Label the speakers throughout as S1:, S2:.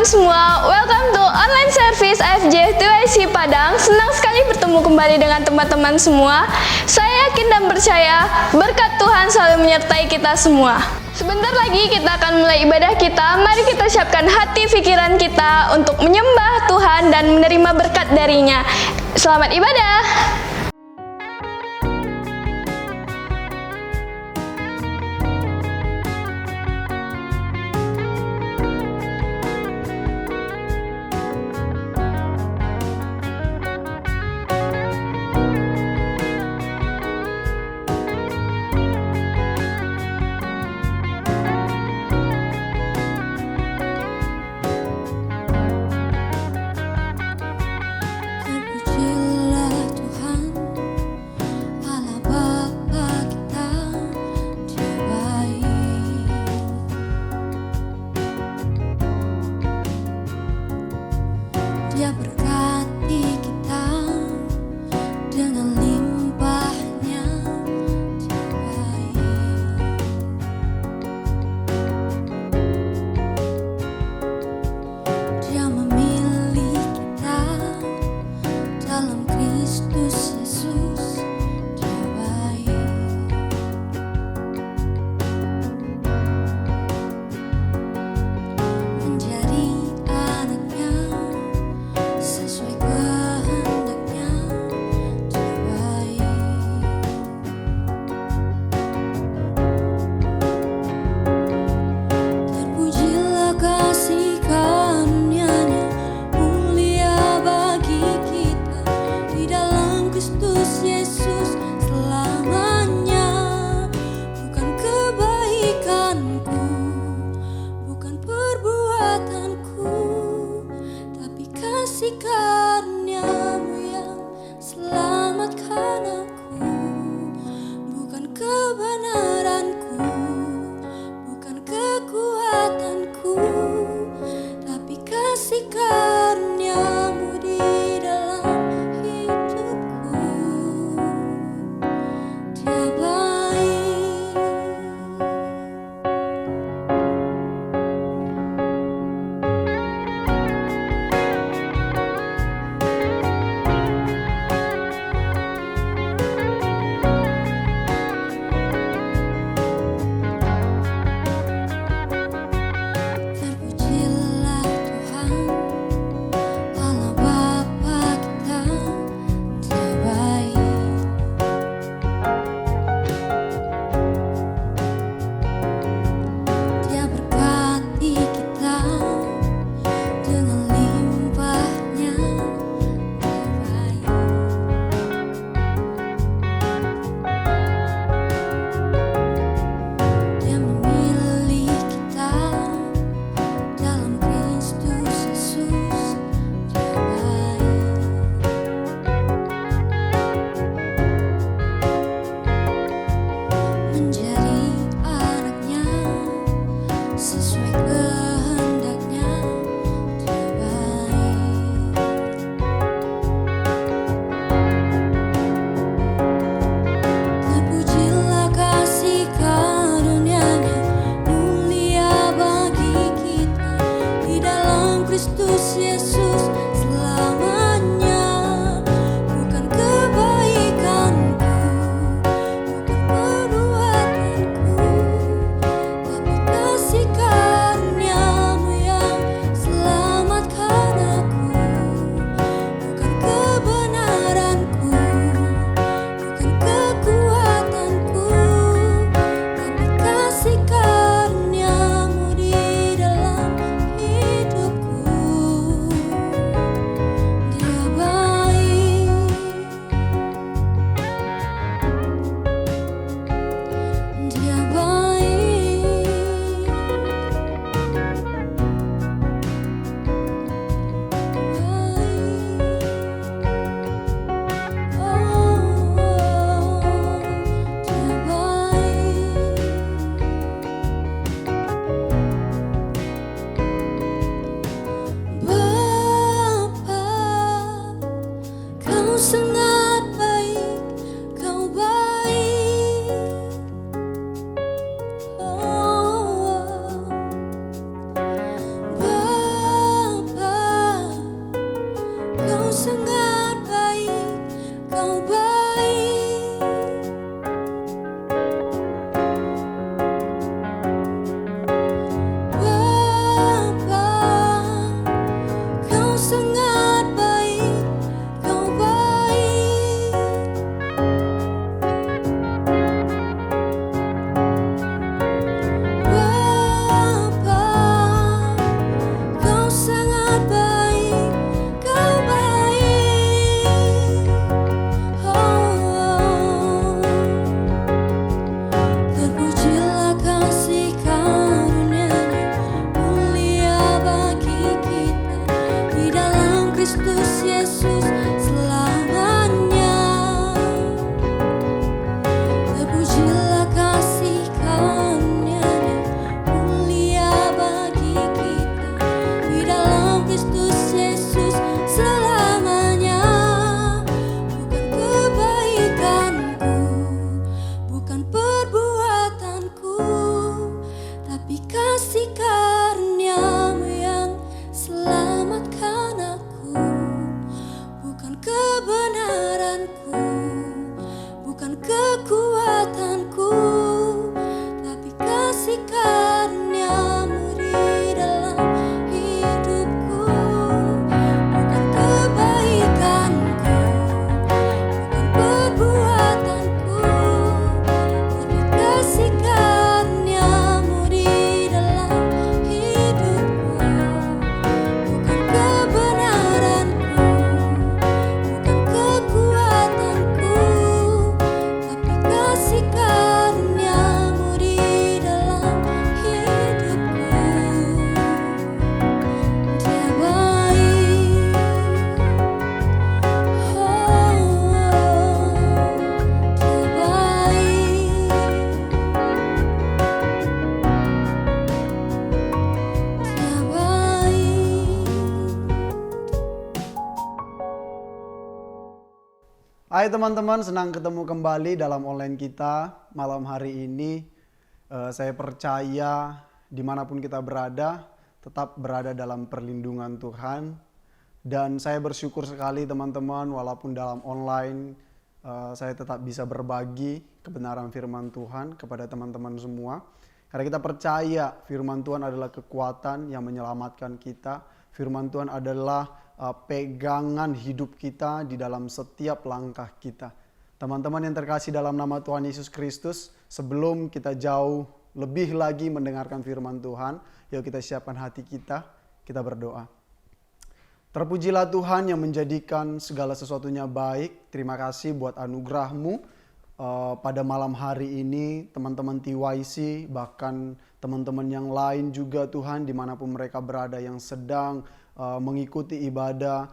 S1: semua, welcome to online service AFJ 2IC Padang. Senang sekali bertemu kembali dengan teman-teman semua. Saya yakin dan percaya berkat Tuhan selalu menyertai kita semua. Sebentar lagi kita akan mulai ibadah kita. Mari kita siapkan hati pikiran kita untuk menyembah Tuhan dan menerima berkat darinya. Selamat ibadah.
S2: Dia berkati kita dengan limpahnya, Dia baik. Dia memilih kita dalam Kristus Yesus, Dia baik. Menjadi anaknya sesuai kehendaknya, Dia baik. Terpujilah kasih karunia-Nya, mulia bagi kita di dalam Kristus Yesus selamanya. Bukan kebaikanku, bukan perbuatanku, tapi kasih karunia-Mu yang selamatkan aku. Bukan kebenaranku, bukan kekuatanku, tapi kasih karunia-Mu di dalam hidupku. Dia baik. Terpujilah Tuhan, Allah Bapa kita, Dia baik. Dia berkati kita dengan limpahnya, Dia baik. Dia memilih kita dalam Kristus Yesus, Dia baik. Menjadi anaknya sesuai kehendaknya, Dia baik. Terpujilah kasih karunia-Nya, mulia bagi kita di dalam Kristus Yesus selamanya. Bukan kebaikanku, bukan perbuatanku, tapi kasih karunia-Mu yang selamatkan aku. Bukan kebenaranku, bukan kekuatanku, tapi kasih karunia-Mu di dalam hidupku.
S3: Hai teman-teman, senang ketemu kembali dalam online kita malam hari ini. Saya percaya dimanapun kita berada, tetap berada dalam perlindungan Tuhan. Dan saya bersyukur sekali teman-teman, walaupun dalam online, saya tetap bisa berbagi kebenaran firman Tuhan kepada teman-teman semua. Karena kita percaya firman Tuhan adalah kekuatan yang menyelamatkan kita. Firman Tuhan adalah pegangan hidup kita di dalam setiap langkah kita. Teman-teman yang terkasih dalam nama Tuhan Yesus Kristus, sebelum kita jauh lebih lagi mendengarkan firman Tuhan, yuk kita siapkan hati kita berdoa. Terpujilah Tuhan yang menjadikan segala sesuatunya baik. Terima kasih buat anugerah-Mu pada malam hari ini, teman-teman TYC, bahkan teman-teman yang lain juga Tuhan, dimanapun mereka berada yang sedang mengikuti ibadah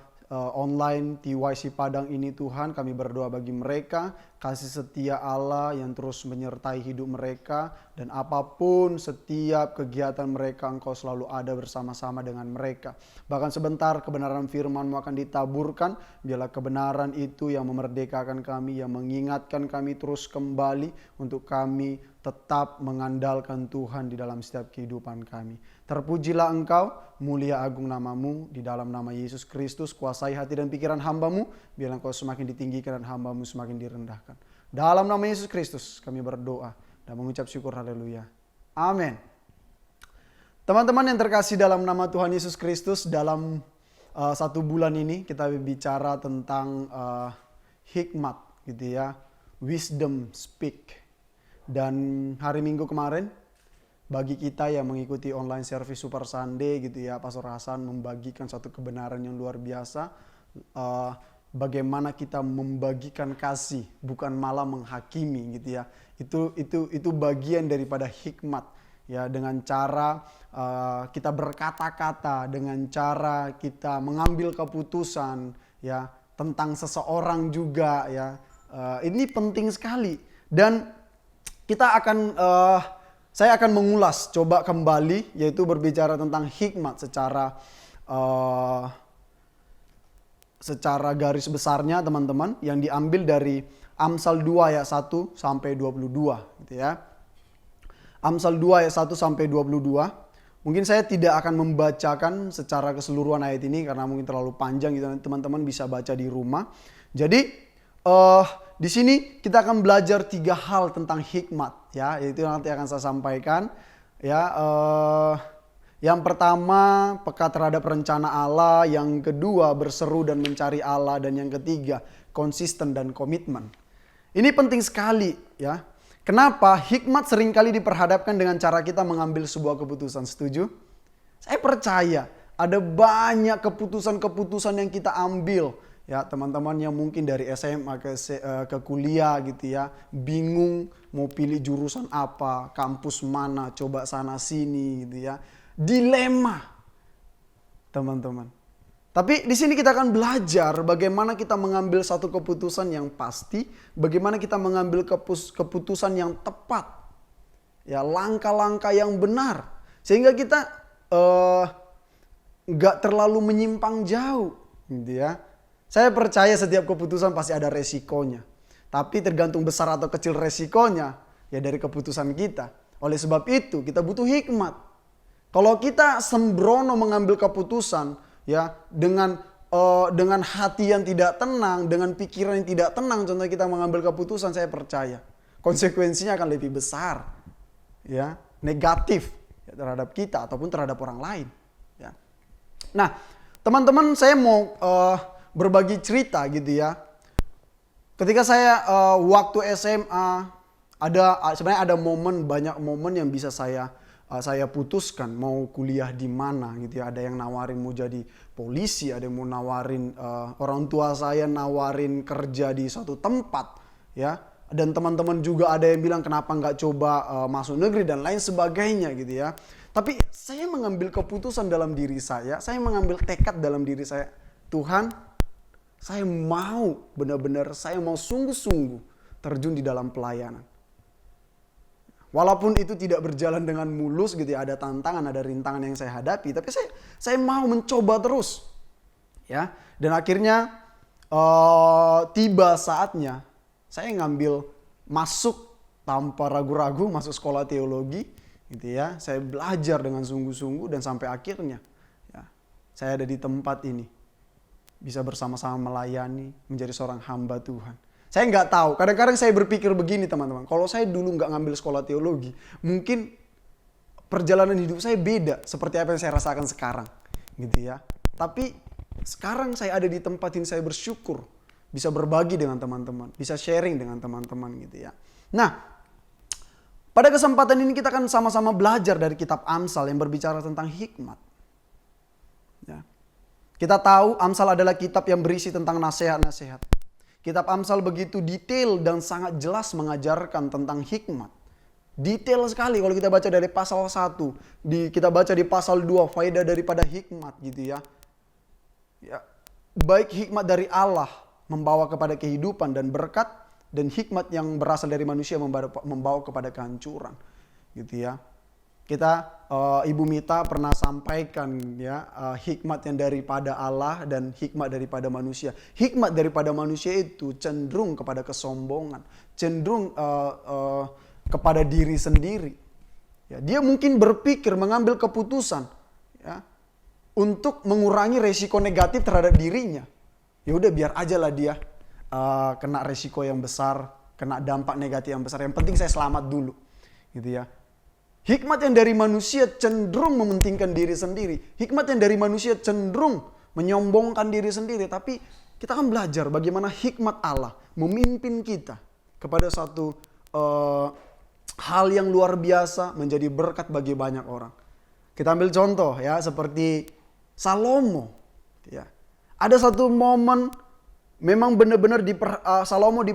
S3: online TYC Padang ini Tuhan, kami berdoa bagi mereka, kasih setia Allah yang terus menyertai hidup mereka, dan apapun setiap kegiatan mereka Engkau selalu ada bersama-sama dengan mereka. Bahkan sebentar kebenaran firman-Mu akan ditaburkan, biarlah kebenaran itu yang memerdekakan kami, yang mengingatkan kami terus kembali untuk kami tetap mengandalkan Tuhan di dalam setiap kehidupan kami. Terpujilah Engkau, mulia agung nama-Mu, di dalam nama Yesus Kristus, kuasai hati dan pikiran hamba-Mu, biarlah Engkau semakin ditinggikan dan hamba-Mu semakin direndahkan. Dalam nama Yesus Kristus kami berdoa dan mengucap syukur, haleluya. Amin. Teman-teman yang terkasih dalam nama Tuhan Yesus Kristus, dalam 1 bulan ini kita bicara tentang hikmat gitu ya, wisdom speak. Dan hari Minggu kemarin, bagi kita yang mengikuti online service Super Sunday gitu ya, Pastor Hasan membagikan satu kebenaran yang luar biasa. Bagaimana kita membagikan kasih, bukan malah menghakimi gitu ya. Itu bagian daripada hikmat ya, dengan cara kita berkata-kata, dengan cara kita mengambil keputusan ya tentang seseorang juga ya. Ini penting sekali, dan kita akan saya akan mengulas coba kembali, yaitu berbicara tentang hikmat secara garis besarnya teman-teman, yang diambil dari Amsal 2 ayat 1 sampai 22 gitu ya. Amsal 2 ayat 1 sampai 22. Mungkin saya tidak akan membacakan secara keseluruhan ayat ini karena mungkin terlalu panjang gitu, teman-teman bisa baca di rumah. Jadi di sini kita akan belajar 3 hal tentang hikmat ya, yaitu nanti akan saya sampaikan ya. Yang pertama, peka terhadap rencana Allah. Yang kedua, berseru dan mencari Allah. Dan yang ketiga, konsisten dan komitmen. Ini penting sekali ya. Kenapa? Hikmat seringkali diperhadapkan dengan cara kita mengambil sebuah keputusan. Setuju? Saya percaya ada banyak keputusan-keputusan yang kita ambil. Ya, teman-teman yang mungkin dari SMA ke kuliah gitu ya, bingung mau pilih jurusan apa, kampus mana, coba sana sini gitu ya. Dilema, teman-teman. Tapi di sini kita akan belajar bagaimana kita mengambil satu keputusan yang pasti, bagaimana kita mengambil keputusan yang tepat. Ya, langkah-langkah yang benar. Sehingga kita nggak terlalu menyimpang jauh gitu ya. Saya percaya setiap keputusan pasti ada resikonya. Tapi tergantung besar atau kecil resikonya ya dari keputusan kita. Oleh sebab itu kita butuh hikmat. Kalau kita sembrono mengambil keputusan ya dengan hati yang tidak tenang, dengan pikiran yang tidak tenang, contohnya kita mengambil keputusan, saya percaya konsekuensinya akan lebih besar ya, negatif ya, terhadap kita ataupun terhadap orang lain ya. Nah, teman-teman, saya mau berbagi cerita gitu ya. Ketika saya waktu SMA sebenarnya ada banyak momen yang bisa saya putuskan mau kuliah di mana gitu ya. Ada yang nawarin mau jadi polisi, ada yang mau nawarin orang tua saya nawarin kerja di suatu tempat ya. Dan teman-teman juga ada yang bilang kenapa nggak coba masuk negeri dan lain sebagainya gitu ya. Tapi saya mengambil keputusan dalam diri saya mengambil tekad dalam diri saya, Tuhan, saya mau benar-benar, saya mau sungguh-sungguh terjun di dalam pelayanan. Walaupun itu tidak berjalan dengan mulus gitu ya, ada tantangan, ada rintangan yang saya hadapi, tapi saya mau mencoba terus. Ya, dan akhirnya tiba saatnya saya ngambil masuk tanpa ragu-ragu masuk sekolah teologi gitu ya. Saya belajar dengan sungguh-sungguh dan sampai akhirnya ya, saya ada di tempat ini. Bisa bersama-sama melayani, menjadi seorang hamba Tuhan. Saya nggak tahu, kadang-kadang saya berpikir begini teman-teman. Kalau saya dulu nggak ngambil sekolah teologi, mungkin perjalanan hidup saya beda seperti apa yang saya rasakan sekarang. Gitu ya. Tapi sekarang saya ada di tempat ini, saya bersyukur. Bisa berbagi dengan teman-teman, bisa sharing dengan teman-teman gitu ya. Nah, pada kesempatan ini kita akan sama-sama belajar dari kitab Amsal yang berbicara tentang hikmat. Ya. Kita tahu Amsal adalah kitab yang berisi tentang nasihat-nasihat. Kitab Amsal begitu detail dan sangat jelas mengajarkan tentang hikmat. Detail sekali kalau kita baca dari pasal 1. Kita baca di pasal 2, faedah daripada hikmat gitu ya. Ya. Baik hikmat dari Allah membawa kepada kehidupan dan berkat. Dan hikmat yang berasal dari manusia membawa kepada kehancuran. Gitu ya. Ibu Mita pernah sampaikan ya hikmat yang daripada Allah dan hikmat daripada manusia. Hikmat daripada manusia itu cenderung kepada kesombongan, cenderung kepada diri sendiri. Ya, dia mungkin berpikir mengambil keputusan ya, untuk mengurangi resiko negatif terhadap dirinya. Ya udah biar aja lah dia kena resiko yang besar, kena dampak negatif yang besar. Yang penting saya selamat dulu, gitu ya. Hikmat yang dari manusia cenderung mementingkan diri sendiri. Hikmat yang dari manusia cenderung menyombongkan diri sendiri. Tapi kita akan belajar bagaimana hikmat Allah memimpin kita kepada satu hal yang luar biasa, menjadi berkat bagi banyak orang. Kita ambil contoh ya, seperti Salomo. Ya. Ada satu momen memang benar-benar Raja Salomo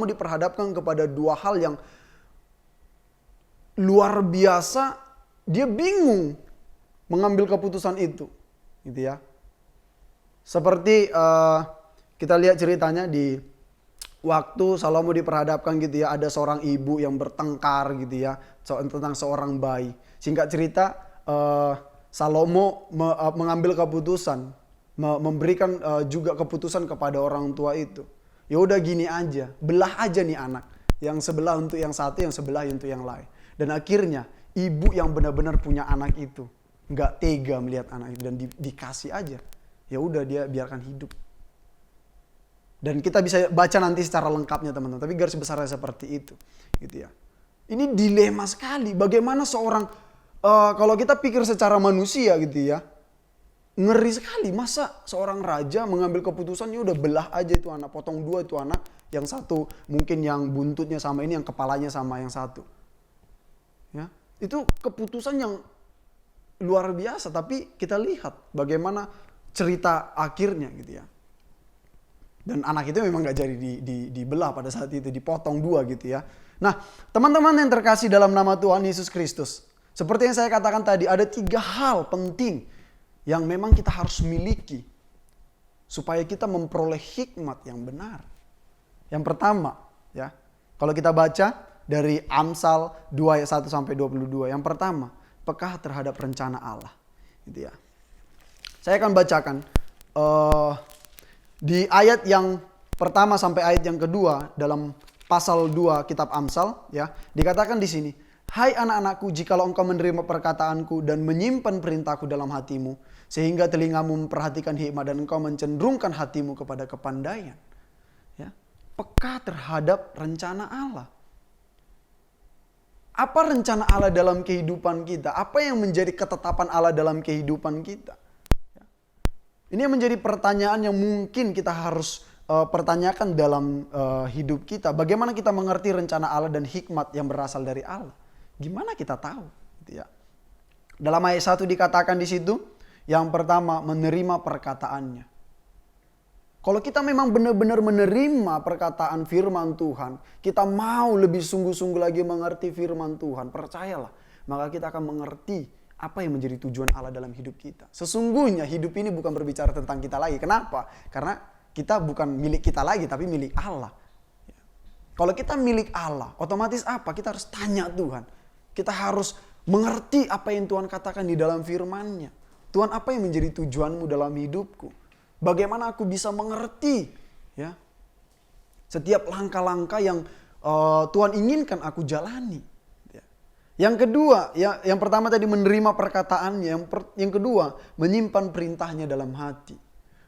S3: diperhadapkan kepada dua hal yang luar biasa. Dia bingung mengambil keputusan itu, gitu ya. Seperti kita lihat ceritanya di waktu Salomo diperhadapkan gitu ya, ada seorang ibu yang bertengkar gitu ya tentang seorang bayi. Singkat cerita Salomo mengambil keputusan, memberikan juga keputusan kepada orang tua itu. Ya udah gini aja, belah aja nih anak. Yang sebelah untuk yang satu, yang sebelah untuk yang lain. Dan akhirnya ibu yang benar-benar punya anak itu nggak tega melihat anak itu dan dikasih aja. Ya udah dia biarkan hidup. Dan kita bisa baca nanti secara lengkapnya teman-teman. Tapi garis besarnya seperti itu, gitu ya. Ini dilema sekali. Bagaimana seorang kalau kita pikir secara manusia gitu ya, ngeri sekali. Masa seorang raja mengambil keputusannya udah belah aja itu anak, potong dua itu anak, yang satu mungkin yang buntutnya sama ini, yang kepalanya sama yang satu. Ya, itu keputusan yang luar biasa. Tapi kita lihat bagaimana cerita akhirnya gitu ya. Dan anak itu memang gak jadi dibelah pada saat itu, dipotong dua gitu ya. Nah, teman-teman yang terkasih dalam nama Tuhan Yesus Kristus, seperti yang saya katakan tadi, ada 3 hal penting yang memang kita harus miliki supaya kita memperoleh hikmat yang benar. Yang pertama, ya, kalau kita baca dari Amsal 2 ayat 1 sampai 22, yang pertama, peka terhadap rencana Allah, gitu ya. Saya akan bacakan di ayat yang pertama sampai ayat yang kedua dalam pasal 2 kitab Amsal ya, dikatakan di sini, "Hai anak-anakku, jikalau engkau menerima perkataanku dan menyimpan perintahku dalam hatimu, sehingga telingamu memperhatikan hikmat dan engkau mencenderungkan hatimu kepada kepandaian." Ya, peka terhadap rencana Allah. Apa rencana Allah dalam kehidupan kita? Apa yang menjadi ketetapan Allah dalam kehidupan kita? Ini menjadi pertanyaan yang mungkin kita harus pertanyakan dalam hidup kita. Bagaimana kita mengerti rencana Allah dan hikmat yang berasal dari Allah? Gimana kita tahu? Gitu ya. Dalam ayat 1 dikatakan di situ, yang pertama menerima perkataannya. Kalau kita memang benar-benar menerima perkataan firman Tuhan, kita mau lebih sungguh-sungguh lagi mengerti firman Tuhan, percayalah, maka kita akan mengerti apa yang menjadi tujuan Allah dalam hidup kita. Sesungguhnya hidup ini bukan berbicara tentang kita lagi. Kenapa? Karena kita bukan milik kita lagi, tapi milik Allah. Kalau kita milik Allah, otomatis apa? Kita harus tanya Tuhan. Kita harus mengerti apa yang Tuhan katakan di dalam firman-Nya. Tuhan, apa yang menjadi tujuanmu dalam hidupku? Bagaimana aku bisa mengerti ya setiap langkah-langkah yang Tuhan inginkan aku jalani. Ya. Yang kedua, yang pertama tadi menerima perkataannya, yang kedua menyimpan perintahnya dalam hati.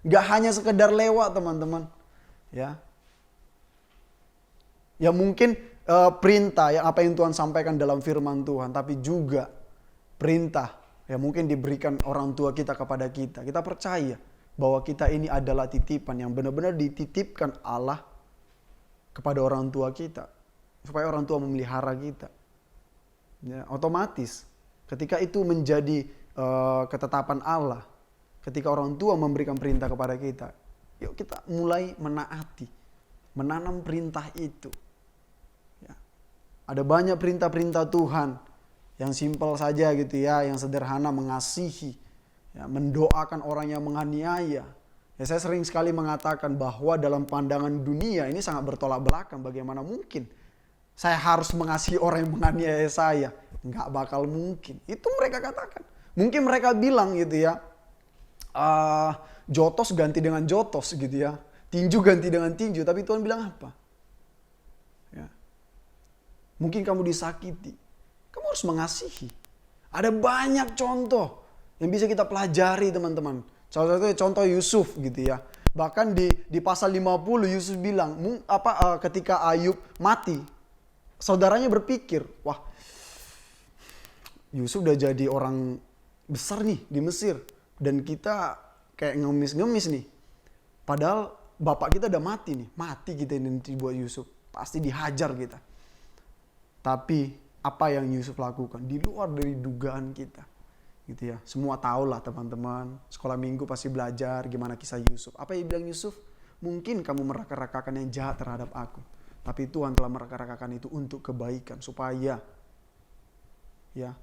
S3: Gak hanya sekedar lewat teman-teman. Ya mungkin perintah yang apa yang Tuhan sampaikan dalam firman Tuhan, tapi juga perintah yang mungkin diberikan orang tua kita kepada kita. Kita percaya bahwa kita ini adalah titipan yang benar-benar dititipkan Allah kepada orang tua kita, supaya orang tua memelihara kita. Ya, otomatis ketika itu menjadi ketetapan Allah, ketika orang tua memberikan perintah kepada kita, yuk kita mulai menaati, menanam perintah itu. Ya. Ada banyak perintah-perintah Tuhan yang simpel saja gitu ya, yang sederhana, mengasihi, ya, mendoakan orang yang menganiaya. Ya, saya sering sekali mengatakan bahwa dalam pandangan dunia ini sangat bertolak belakang. Bagaimana mungkin saya harus mengasihi orang yang menganiaya saya? Nggak bakal mungkin. Itu mereka katakan. Mungkin mereka bilang gitu ya, jotos ganti dengan jotos gitu ya, tinju ganti dengan tinju. Tapi Tuhan bilang apa? Ya. Mungkin kamu disakiti, kamu harus mengasihi. Ada banyak contoh yang bisa kita pelajari teman-teman. Salah satunya contoh Yusuf gitu ya. Bahkan di pasal 50 Yusuf bilang ketika Ayub mati, saudaranya berpikir, wah Yusuf udah jadi orang besar nih di Mesir dan kita kayak ngemis-ngemis nih. Padahal bapak kita udah mati nih, mati kita nanti buat Yusuf, pasti dihajar kita. Tapi apa yang Yusuf lakukan di luar dari dugaan kita. Gitu ya. Semua tahu lah teman-teman, sekolah minggu pasti belajar gimana kisah Yusuf. Apa yang bilang Yusuf? Mungkin kamu meraka-rakakan yang jahat terhadap aku, tapi Tuhan telah meraka-rakakan itu untuk kebaikan, supaya ya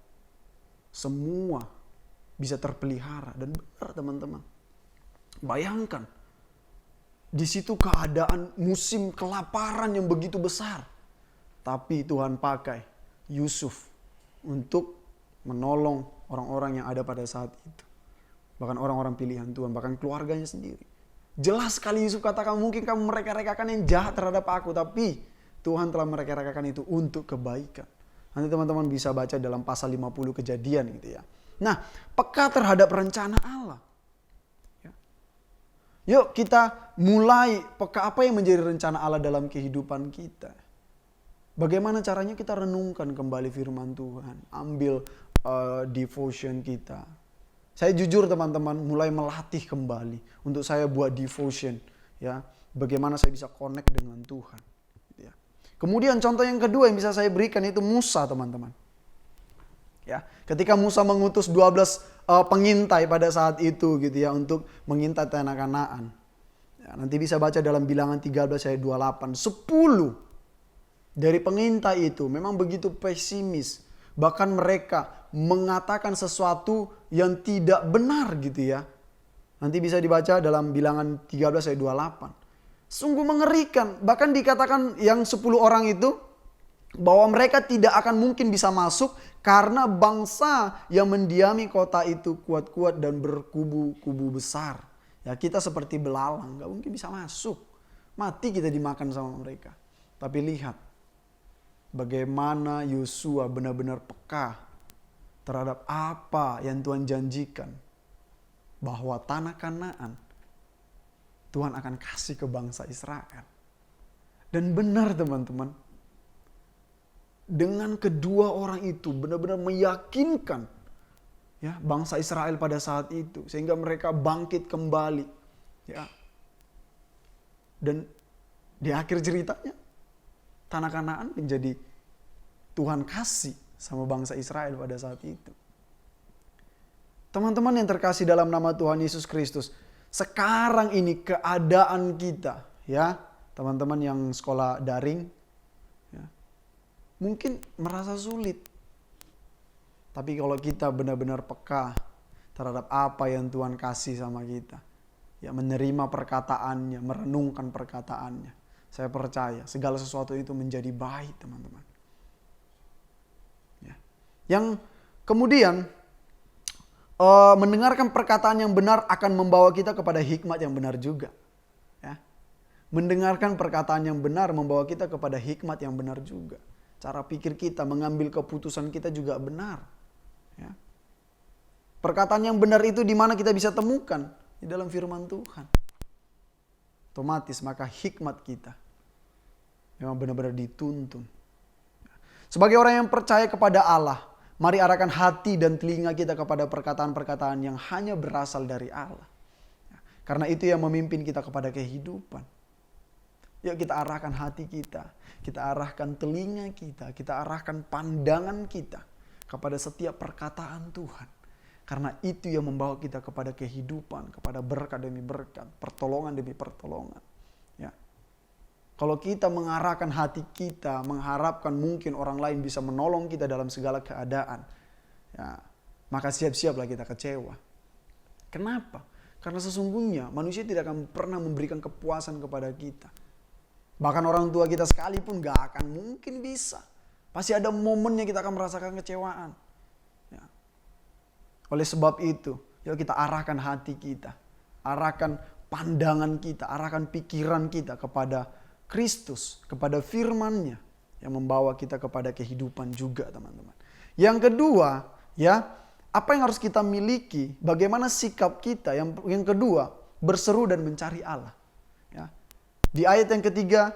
S3: semua bisa terpelihara. Dan benar teman-teman, bayangkan di situ keadaan musim kelaparan yang begitu besar, tapi Tuhan pakai Yusuf untuk menolong orang-orang yang ada pada saat itu. Bahkan orang-orang pilihan Tuhan, bahkan keluarganya sendiri. Jelas sekali Yusuf katakan, mungkin kamu mereka-rekakan yang jahat terhadap aku, tapi Tuhan telah mereka-rekakan itu untuk kebaikan. Nanti teman-teman bisa baca dalam pasal 50 Kejadian gitu ya. Nah, peka terhadap rencana Allah. Ya. Yuk kita mulai peka apa yang menjadi rencana Allah dalam kehidupan kita. Bagaimana caranya kita renungkan kembali firman Tuhan. Ambil devotion kita. Saya jujur teman-teman mulai melatih kembali untuk saya buat devotion. Ya, bagaimana saya bisa connect dengan Tuhan. Ya. Kemudian contoh yang kedua yang bisa saya berikan itu Musa teman-teman. Ya, ketika Musa mengutus 12 pengintai pada saat itu gitu ya untuk mengintai tanah Kanaan. Ya, nanti bisa baca dalam Bilangan 13 ayat 28. 10 dari pengintai itu memang begitu pesimis. Bahkan mereka mengatakan sesuatu yang tidak benar gitu ya. Nanti bisa dibaca dalam Bilangan 13 ayat 28. Sungguh mengerikan. Bahkan dikatakan yang 10 orang itu bahwa mereka tidak akan mungkin bisa masuk karena bangsa yang mendiami kota itu kuat-kuat dan berkubu-kubu besar. Ya kita seperti belalang, gak mungkin bisa masuk. Mati kita dimakan sama mereka. Tapi lihat bagaimana Yosua benar-benar peka terhadap apa yang Tuhan janjikan. Bahwa tanah Kanaan Tuhan akan kasih ke bangsa Israel. Dan benar teman-teman, dengan kedua orang itu benar-benar meyakinkan ya bangsa Israel pada saat itu. Sehingga mereka bangkit kembali. Ya. Dan di akhir ceritanya, tanah Kanaan menjadi Tuhan kasih sama bangsa Israel pada saat itu. Teman-teman yang terkasih dalam nama Tuhan Yesus Kristus, sekarang ini keadaan kita, ya teman-teman yang sekolah daring, ya, mungkin merasa sulit. Tapi kalau kita benar-benar peka terhadap apa yang Tuhan kasih sama kita, ya menerima perkataannya, merenungkan perkataannya, saya percaya segala sesuatu itu menjadi baik teman-teman. Yang kemudian mendengarkan perkataan yang benar akan membawa kita kepada hikmat yang benar juga. Ya. Mendengarkan perkataan yang benar membawa kita kepada hikmat yang benar juga. Cara pikir kita, mengambil keputusan kita juga benar. Ya. Perkataan yang benar itu di mana kita bisa temukan? Di dalam firman Tuhan. Otomatis maka hikmat kita memang benar-benar dituntun. Sebagai orang yang percaya kepada Allah, mari arahkan hati dan telinga kita kepada perkataan-perkataan yang hanya berasal dari Allah. Karena itu yang memimpin kita kepada kehidupan. Yuk kita arahkan hati kita arahkan telinga kita arahkan pandangan kita kepada setiap perkataan Tuhan. Karena itu yang membawa kita kepada kehidupan, kepada berkat demi berkat, pertolongan demi pertolongan. Ya. Kalau kita mengarahkan hati kita, mengharapkan mungkin orang lain bisa menolong kita dalam segala keadaan, ya, maka siap-siaplah kita kecewa. Kenapa? Karena sesungguhnya manusia tidak akan pernah memberikan kepuasan kepada kita. Bahkan orang tua kita sekalipun gak akan mungkin bisa. Pasti ada momennya kita akan merasakan kecewaan. Ya. Oleh sebab itu, yuk kita arahkan hati kita. Arahkan pandangan kita, arahkan pikiran kita kepada Kristus, kepada firman-Nya yang membawa kita kepada kehidupan juga, teman-teman. Yang kedua, ya, apa yang harus kita miliki? Bagaimana sikap kita? Yang kedua, berseru dan mencari Allah. Ya. Di ayat yang ketiga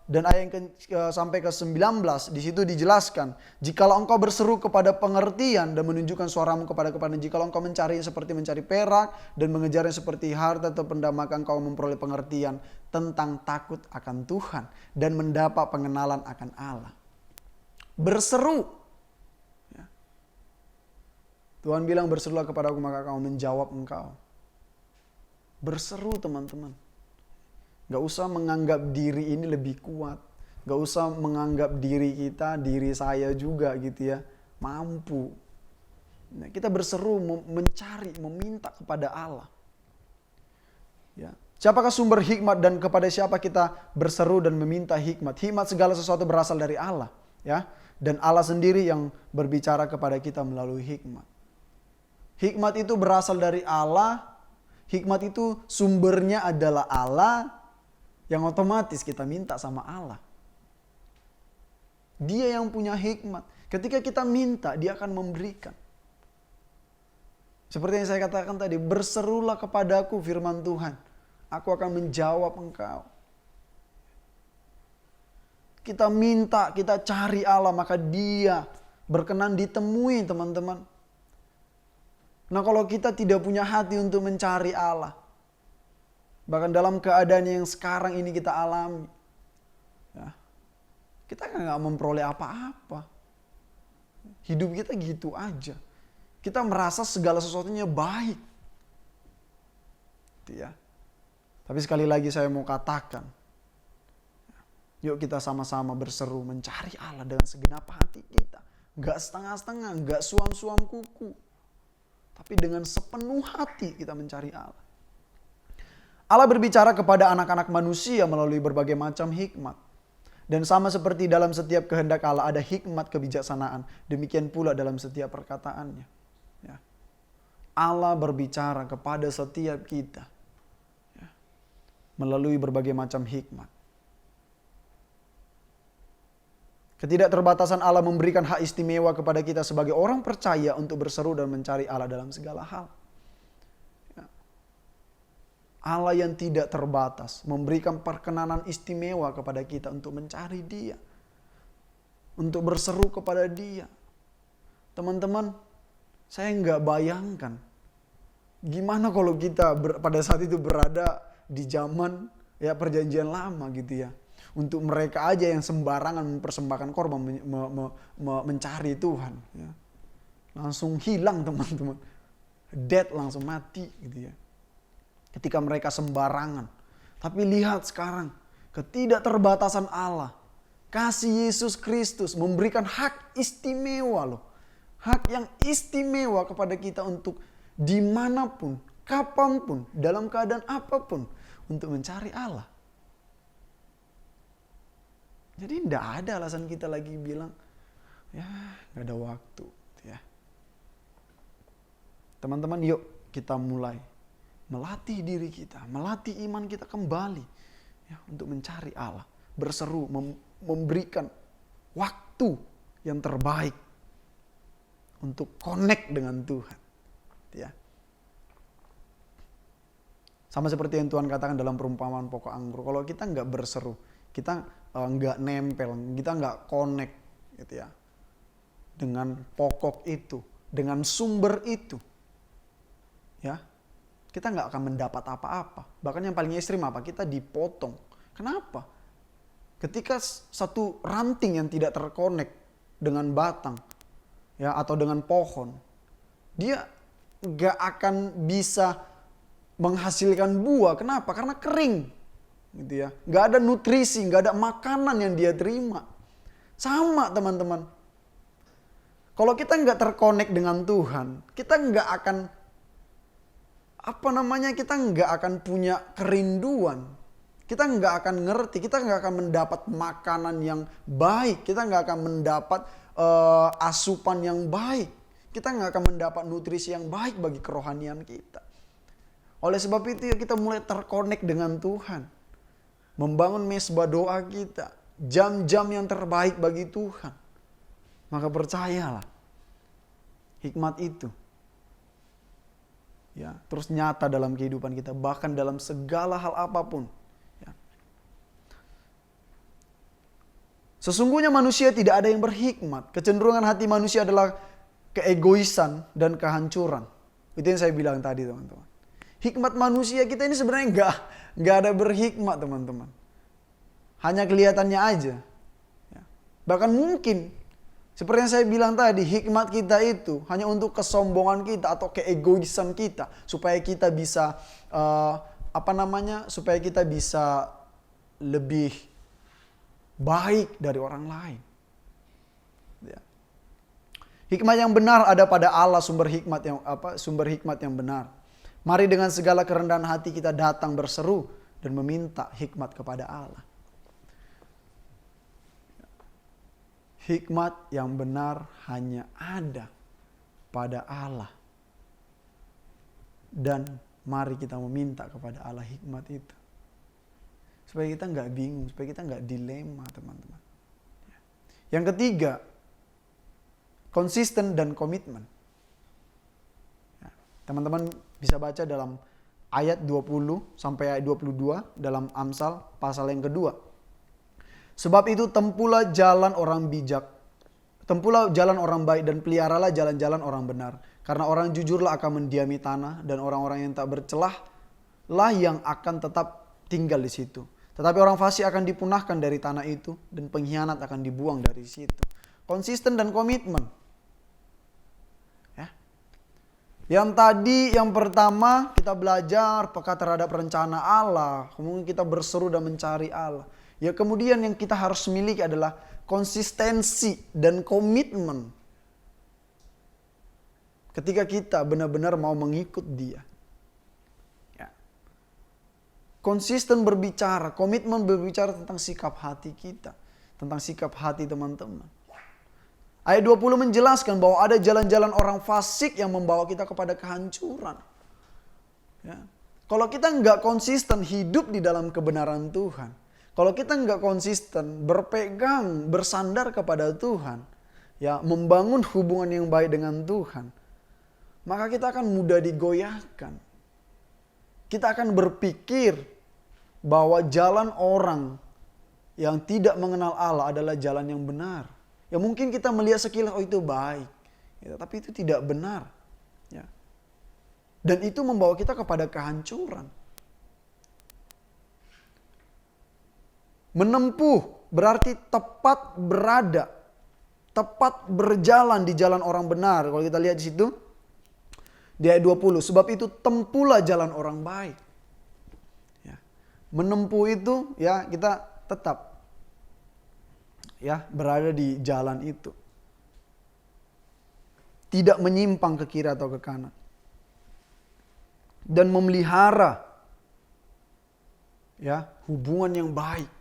S3: dan ayat yang sampai ke 19, di situ dijelaskan, jikalau engkau berseru kepada pengertian dan menunjukkan suaramu kepada kepadanya, jikalau engkau mencari seperti mencari perak dan mengejarnya seperti harta atau benda, maka engkau memperoleh pengertian tentang takut akan Tuhan dan mendapat pengenalan akan Allah. Berseru. Ya. Tuhan bilang berserulah kepadaku maka aku menjawab engkau. Berseru, teman-teman. Gak usah menganggap diri ini lebih kuat. Gak usah menganggap diri kita, diri saya juga gitu ya, mampu. Nah, kita berseru, mencari, meminta kepada Allah. Ya. Siapakah sumber hikmat dan kepada siapa kita berseru dan meminta hikmat? Hikmat segala sesuatu berasal dari Allah. Ya. Dan Allah sendiri yang berbicara kepada kita melalui hikmat. Hikmat itu berasal dari Allah. Hikmat itu sumbernya adalah Allah. Yang otomatis kita minta sama Allah. Dia yang punya hikmat. Ketika kita minta, dia akan memberikan. Seperti yang saya katakan tadi, berserulah kepadaku firman Tuhan. Aku akan menjawab engkau. Kita minta, kita cari Allah, maka dia berkenan ditemui, teman-teman. Nah, kalau kita tidak punya hati untuk mencari Allah, bahkan dalam keadaan yang sekarang ini kita alami, ya, kita nggak memperoleh apa-apa. Hidup kita gitu aja. Kita merasa segala sesuatunya baik. Ya. Tapi sekali lagi saya mau katakan, yuk kita sama-sama berseru mencari Allah dengan segenap hati kita. Nggak setengah-setengah, nggak suam-suam kuku. Tapi dengan sepenuh hati kita mencari Allah. Allah berbicara kepada anak-anak manusia melalui berbagai macam hikmat. Dan sama seperti dalam setiap kehendak Allah ada hikmat kebijaksanaan. Demikian pula dalam setiap perkataannya. Ya. Allah berbicara kepada setiap kita. Ya. Melalui berbagai macam hikmat. Ketidakterbatasan Allah memberikan hak istimewa kepada kita sebagai orang percaya untuk berseru dan mencari Allah dalam segala hal. Allah yang tidak terbatas memberikan perkenanan istimewa kepada kita untuk mencari Dia, untuk berseru kepada Dia. Teman-teman, saya nggak bayangkan gimana kalau kita pada saat itu berada di zaman ya perjanjian lama gitu ya. Untuk mereka aja yang sembarangan mempersembahkan korban mencari Tuhan, ya. Langsung hilang, teman-teman, dead, langsung mati gitu ya. Ketika mereka sembarangan. Tapi lihat sekarang, ketidakterbatasan Allah, kasih Yesus Kristus memberikan hak istimewa loh. Hak yang istimewa kepada kita untuk dimanapun, kapanpun, dalam keadaan apapun, untuk mencari Allah. Jadi tidak ada alasan kita lagi bilang, ya gak ada waktu. Ya. Teman-teman, yuk kita mulai melatih diri kita, melatih iman kita kembali ya, untuk mencari Allah, berseru, memberikan waktu yang terbaik untuk connect dengan Tuhan. Ya. Sama seperti yang Tuhan katakan dalam perumpamaan pokok anggur. Kalau kita nggak berseru, kita nggak nempel, kita nggak connect gitu ya, dengan pokok itu, dengan sumber itu, ya, kita nggak akan mendapat apa-apa. Bahkan yang paling ekstrim apa? Kita dipotong. Kenapa? Ketika satu ranting yang tidak terkonek dengan batang, ya, atau dengan pohon, dia nggak akan bisa menghasilkan buah. Kenapa? Karena kering, gitu ya. Nggak ada nutrisi, nggak ada makanan yang dia terima. Sama teman-teman. Kalau kita nggak terkonek dengan Tuhan, kita nggak akan kita nggak akan punya kerinduan. Kita nggak akan ngerti, kita nggak akan mendapat makanan yang baik, kita nggak akan mendapat asupan yang baik, kita nggak akan mendapat nutrisi yang baik bagi kerohanian kita. Oleh sebab itu ya, kita mulai terkonek dengan Tuhan, membangun mesbah doa kita, jam-jam yang terbaik bagi Tuhan. Maka percayalah, hikmat itu ya terus nyata dalam kehidupan kita, bahkan dalam segala hal apapun. Sesungguhnya manusia tidak ada yang berhikmat. Kecenderungan hati manusia adalah keegoisan dan kehancuran. Itu yang saya bilang tadi, teman-teman. Hikmat manusia kita ini sebenarnya nggak ada berhikmat, teman-teman. Hanya kelihatannya aja. Bahkan mungkin seperti yang saya bilang tadi, hikmat kita itu hanya untuk kesombongan kita atau keegoisan kita, supaya kita bisa supaya kita bisa lebih baik dari orang lain. Ya. Hikmat yang benar ada pada Allah, sumber hikmat yang benar. Mari dengan segala kerendahan hati kita datang berseru dan meminta hikmat kepada Allah. Hikmat yang benar hanya ada pada Allah. Dan mari kita meminta kepada Allah hikmat itu. Supaya kita nggak bingung, supaya kita nggak dilema, teman-teman. Yang ketiga, konsisten dan komitmen. Teman-teman bisa baca dalam ayat 20 sampai ayat 22 dalam Amsal pasal yang kedua. Sebab itu tempuhlah jalan orang bijak, tempuhlah jalan orang baik dan peliharalah jalan-jalan orang benar. Karena orang jujurlah akan mendiami tanah dan orang-orang yang tak bercelah lah yang akan tetap tinggal di situ. Tetapi orang fasik akan dipunahkan dari tanah itu dan pengkhianat akan dibuang dari situ. Konsisten dan komitmen. Ya. Yang tadi, yang pertama kita belajar peka terhadap rencana Allah. Kemudian kita berseru dan mencari Allah. Ya, kemudian yang kita harus miliki adalah konsistensi dan komitmen. Ketika kita benar-benar mau mengikut Dia. Konsisten berbicara, komitmen berbicara tentang sikap hati kita. Tentang sikap hati teman-teman. Ayat 20 menjelaskan bahwa ada jalan-jalan orang fasik yang membawa kita kepada kehancuran. Ya. Kalau kita nggak konsisten hidup di dalam kebenaran Tuhan. Kalau kita nggak konsisten berpegang, bersandar kepada Tuhan. Ya, membangun hubungan yang baik dengan Tuhan. Maka kita akan mudah digoyahkan. Kita akan berpikir bahwa jalan orang yang tidak mengenal Allah adalah jalan yang benar. Ya mungkin kita melihat sekilas, oh itu baik. Ya, tapi itu tidak benar. Ya. Dan itu membawa kita kepada kehancuran. Menempuh berarti tepat berada. Tepat berjalan di jalan orang benar. Kalau kita lihat di situ. Di ayat 20. Sebab itu tempuhlah jalan orang baik. Menempuh itu ya kita tetap ya berada di jalan itu. Tidak menyimpang ke kiri atau ke kanan. Dan memelihara ya hubungan yang baik.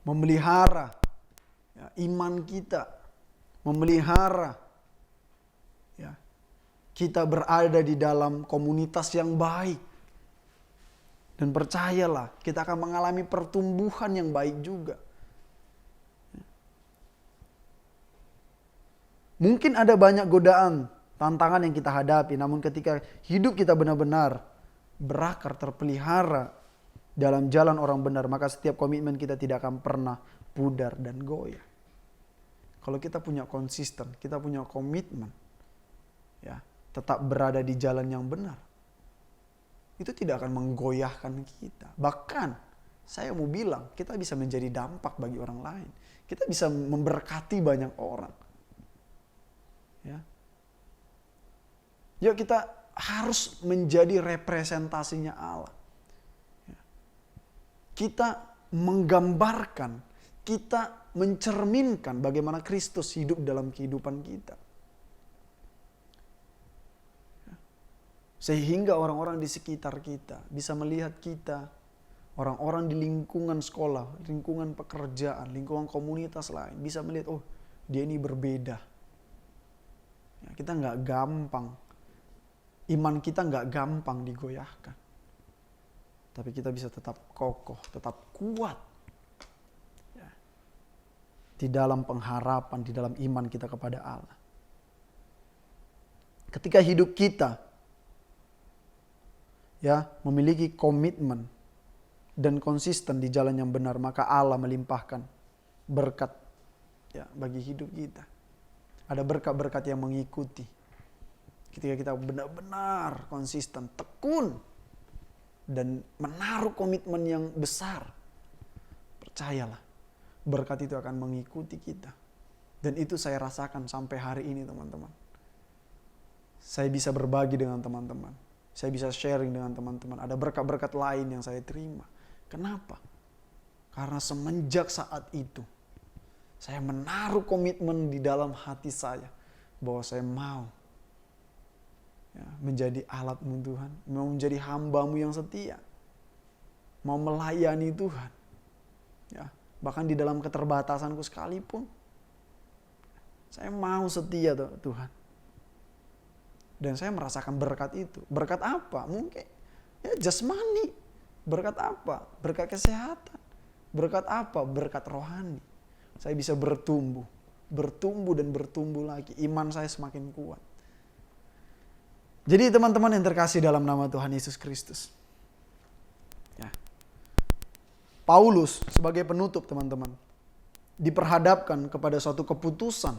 S3: Memelihara ya, iman kita. Memelihara ya kita berada di dalam komunitas yang baik. Dan percayalah, kita akan mengalami pertumbuhan yang baik juga. Mungkin ada banyak godaan, tantangan yang kita hadapi, namun ketika hidup kita benar-benar berakar, terpelihara dalam jalan orang benar, maka setiap komitmen kita tidak akan pernah pudar dan goyah. Kalau kita punya konsisten, kita punya komitmen, ya, tetap berada di jalan yang benar, itu tidak akan menggoyahkan kita. Bahkan saya mau bilang, kita bisa menjadi dampak bagi orang lain. Kita bisa memberkati banyak orang. Ya. Yuk kita harus menjadi representasinya Allah. Ya. Kita menggambarkan, kita mencerminkan bagaimana Kristus hidup dalam kehidupan kita. Ya. Sehingga orang-orang di sekitar kita bisa melihat kita, orang-orang di lingkungan sekolah, lingkungan pekerjaan, lingkungan komunitas lain bisa melihat, oh dia ini berbeda. Ya, kita nggak gampang, iman kita nggak gampang digoyahkan. Tapi kita bisa tetap kokoh, tetap kuat. Ya. Di dalam pengharapan, di dalam iman kita kepada Allah. Ketika hidup kita ya memiliki komitmen dan konsisten di jalan yang benar, maka Allah melimpahkan berkat ya bagi hidup kita. Ada berkat-berkat yang mengikuti. Ketika kita benar-benar konsisten, tekun, dan menaruh komitmen yang besar. Percayalah, berkat itu akan mengikuti kita. Dan itu saya rasakan sampai hari ini teman-teman. Saya bisa berbagi dengan teman-teman. Saya bisa sharing dengan teman-teman. Ada berkat-berkat lain yang saya terima. Kenapa? Karena semenjak saat itu, saya menaruh komitmen di dalam hati saya bahwa saya mau ya, menjadi alat-Mu Tuhan, mau menjadi hamba-Mu yang setia, mau melayani Tuhan. Ya, bahkan di dalam keterbatasanku sekalipun, saya mau setia Tuhan. Dan saya merasakan berkat itu. Berkat apa? Mungkin ya jasmani. Berkat apa? Berkat kesehatan. Berkat apa? Berkat rohani. Saya bisa bertumbuh dan bertumbuh lagi. Iman saya semakin kuat. Jadi teman-teman yang terkasih dalam nama Tuhan Yesus Kristus. Ya. Paulus sebagai penutup teman-teman. Diperhadapkan kepada suatu keputusan.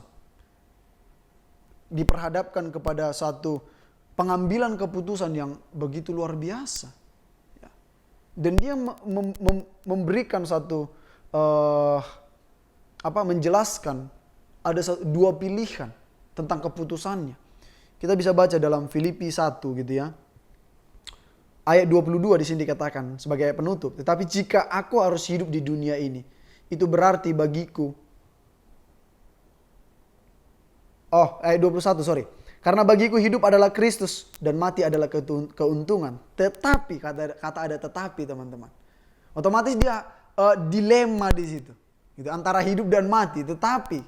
S3: Diperhadapkan kepada satu pengambilan keputusan yang begitu luar biasa. Ya. Dan dia memberikan satu menjelaskan ada dua pilihan tentang keputusannya. Kita bisa baca dalam Filipi 1 gitu ya. Ayat 22 di sini dikatakan sebagai ayat penutup. Tetapi jika aku harus hidup di dunia ini, itu berarti bagiku. Ayat 21 sorry. Karena bagiku hidup adalah Kristus dan mati adalah keuntungan. Tetapi kata ada tetapi teman-teman. Otomatis dia dilema di situ. Gitu, antara hidup dan mati. Tetapi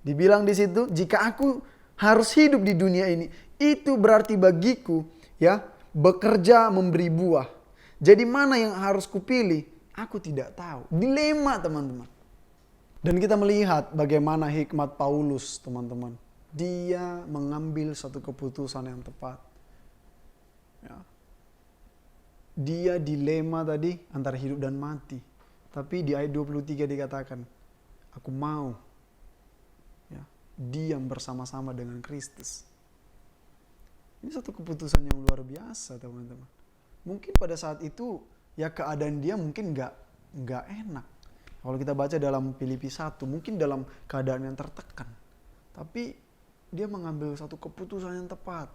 S3: dibilang di situ, jika aku harus hidup di dunia ini, itu berarti bagiku ya bekerja memberi buah. Jadi mana yang harus kupilih? Aku tidak tahu. Dilema teman-teman. Dan kita melihat bagaimana hikmat Paulus teman-teman. Dia mengambil satu keputusan yang tepat. Ya. Dia dilema tadi antara hidup dan mati. Tapi di ayat 23 dikatakan, aku mau ya, diam bersama-sama dengan Kristus. Ini satu keputusan yang luar biasa teman-teman. Mungkin pada saat itu ya keadaan dia mungkin nggak enak. Kalau kita baca dalam Filipi 1, mungkin dalam keadaan yang tertekan. Tapi dia mengambil satu keputusan yang tepat.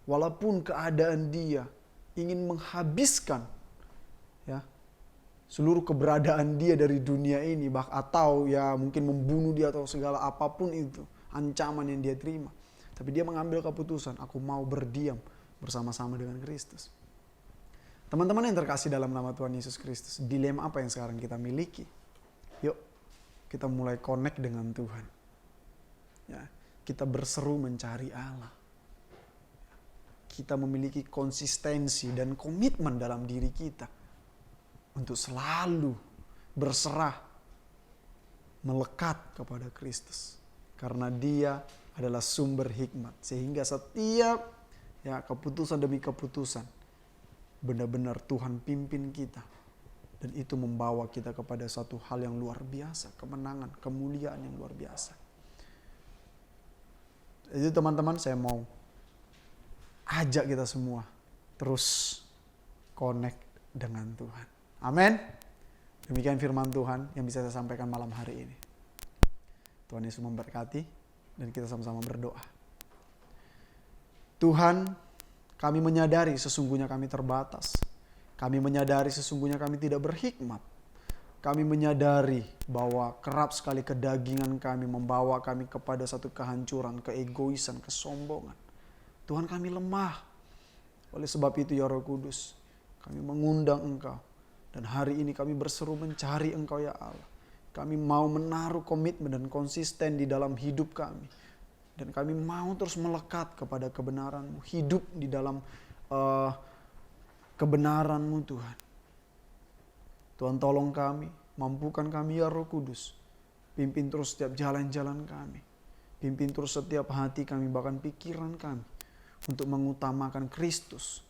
S3: Walaupun keadaan dia ingin menghabiskan ya seluruh keberadaan dia dari dunia ini, atau ya mungkin membunuh dia atau segala apapun itu ancaman yang dia terima. Tapi dia mengambil keputusan, aku mau berdiam bersama-sama dengan Kristus. Teman-teman yang terkasih dalam nama Tuhan Yesus Kristus, dilema apa yang sekarang kita miliki? Yuk, kita mulai connect dengan Tuhan. Ya, kita berseru mencari Allah. kita memiliki konsistensi dan komitmen dalam diri kita untuk selalu berserah, melekat kepada Kristus. Karena Dia adalah sumber hikmat. Sehingga setiap keputusan demi keputusan, benar-benar Tuhan pimpin kita. Dan itu membawa kita kepada satu hal yang luar biasa, kemenangan, kemuliaan yang luar biasa. Jadi teman-teman, saya mau ajak kita semua terus connect dengan Tuhan. Amin. Demikian firman Tuhan yang bisa saya sampaikan malam hari ini. Tuhan Yesus memberkati dan kita sama-sama berdoa. Tuhan, kami menyadari sesungguhnya kami terbatas. Kami menyadari sesungguhnya kami tidak berhikmat. Kami menyadari bahwa kerap sekali kedagingan kami membawa kami kepada satu kehancuran, keegoisan, kesombongan. Tuhan, kami lemah. Oleh sebab itu ya Roh Kudus, kami mengundang Engkau. Dan hari ini kami berseru mencari Engkau ya Allah. Kami mau menaruh komitmen dan konsisten di dalam hidup kami. Dan kami mau terus melekat kepada kebenaran-Mu. Hidup di dalam kebenaran-Mu Tuhan. Tuhan tolong kami, mampukan kami ya Roh Kudus. Pimpin terus setiap jalan-jalan kami. Pimpin terus setiap hati kami, bahkan pikiran kami. Untuk mengutamakan Kristus.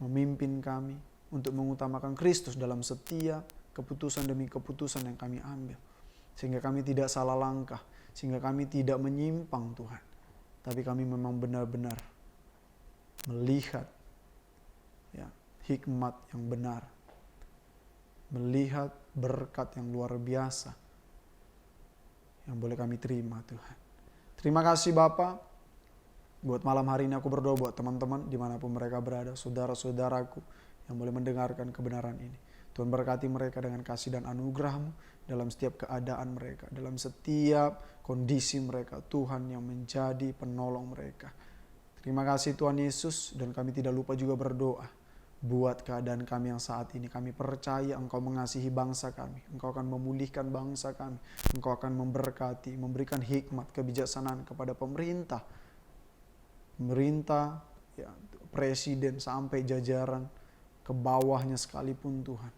S3: Memimpin kami untuk mengutamakan Kristus dalam setiap keputusan demi keputusan yang kami ambil. Sehingga kami tidak salah langkah. Sehingga kami tidak menyimpang Tuhan. Tapi kami memang benar-benar melihat hikmat yang benar. Melihat berkat yang luar biasa yang boleh kami terima Tuhan. Terima kasih Bapa. Buat malam hari ini aku berdoa buat teman-teman dimanapun mereka berada, saudara-saudaraku yang boleh mendengarkan kebenaran ini. Tuhan berkati mereka dengan kasih dan anugerah-Mu dalam setiap keadaan mereka, dalam setiap kondisi mereka. Tuhan yang menjadi penolong mereka. Terima kasih Tuhan Yesus, dan kami tidak lupa juga berdoa buat keadaan kami yang saat ini. Kami percaya Engkau mengasihi bangsa kami. Engkau akan memulihkan bangsa kami. Engkau akan memberkati, memberikan hikmat, kebijaksanaan kepada pemerintah, presiden sampai jajaran ke bawahnya sekalipun Tuhan.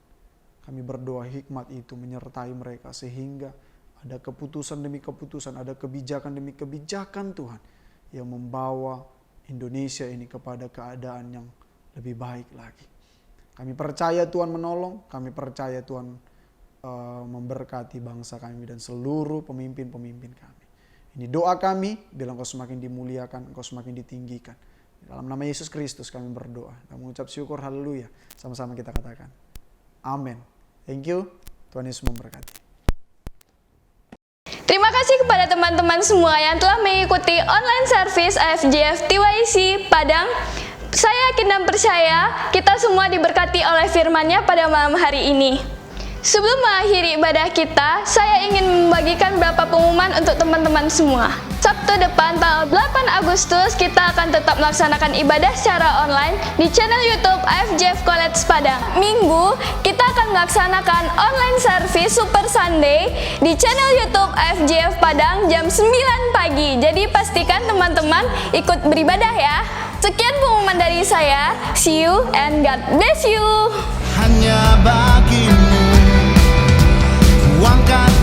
S3: Kami berdoa hikmat itu menyertai mereka sehingga ada keputusan demi keputusan, ada kebijakan demi kebijakan Tuhan yang membawa Indonesia ini kepada keadaan yang lebih baik lagi. Kami percaya Tuhan menolong, kami percaya Tuhan memberkati bangsa kami dan seluruh pemimpin-pemimpin kami. Ini doa kami, biar Engkau semakin dimuliakan, Engkau semakin ditinggikan. Dalam nama Yesus Kristus kami berdoa dan mengucap syukur, haleluya. Sama-sama kita katakan, amin. Thank you, Tuhan Yesus memberkati.
S1: Terima kasih kepada teman-teman semua yang telah mengikuti online service AFJF TYC Padang. Saya yakin dan percaya kita semua diberkati oleh firman-Nya pada malam hari ini. Sebelum mengakhiri ibadah kita, saya ingin membagikan beberapa pengumuman untuk teman-teman semua. Sabtu depan tanggal 8 Agustus kita akan tetap melaksanakan ibadah secara online di channel YouTube AFJF College Padang. Minggu kita akan melaksanakan online service Super Sunday di channel YouTube AFJF Padang jam 9 pagi. Jadi pastikan teman-teman ikut beribadah ya. Sekian pengumuman dari saya. See you and God bless you.
S4: Hanya bagimu, kuangkat